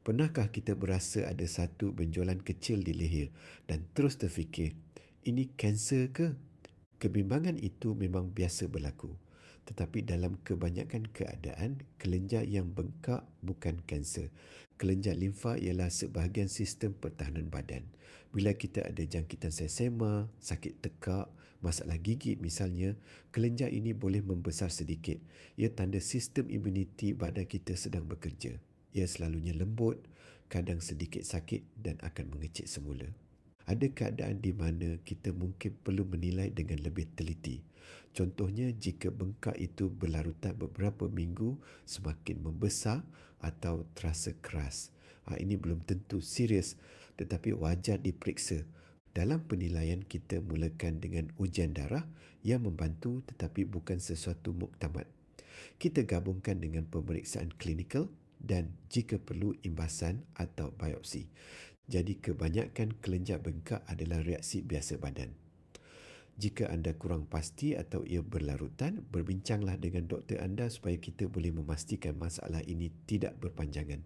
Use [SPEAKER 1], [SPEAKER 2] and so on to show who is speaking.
[SPEAKER 1] Pernahkah kita berasa ada satu benjolan kecil di leher dan terus terfikir, ini kanser ke? Kebimbangan itu memang biasa berlaku. Tetapi dalam kebanyakan keadaan, kelenjar yang bengkak bukan kanser. Kelenjar limfa ialah sebahagian sistem pertahanan badan. Bila kita ada jangkitan sesema, sakit tekak, masalah gigi misalnya, kelenjar ini boleh membesar sedikit. Ia tanda sistem imuniti badan kita sedang bekerja. Ia selalunya lembut, kadang sedikit sakit dan akan mengecil semula. Ada keadaan di mana kita mungkin perlu menilai dengan lebih teliti. Contohnya jika bengkak itu berlarutan beberapa minggu semakin membesar atau terasa keras. Ini belum tentu serius tetapi wajar diperiksa. Dalam penilaian kita mulakan dengan ujian darah yang membantu tetapi bukan sesuatu muktamad. Kita gabungkan dengan pemeriksaan klinikal dan jika perlu imbasan atau biopsi. Jadi kebanyakan kelenjar bengkak adalah reaksi biasa badan. Jika anda kurang pasti atau ia berlarutan, berbincanglah dengan doktor anda supaya kita boleh memastikan masalah ini tidak berpanjangan.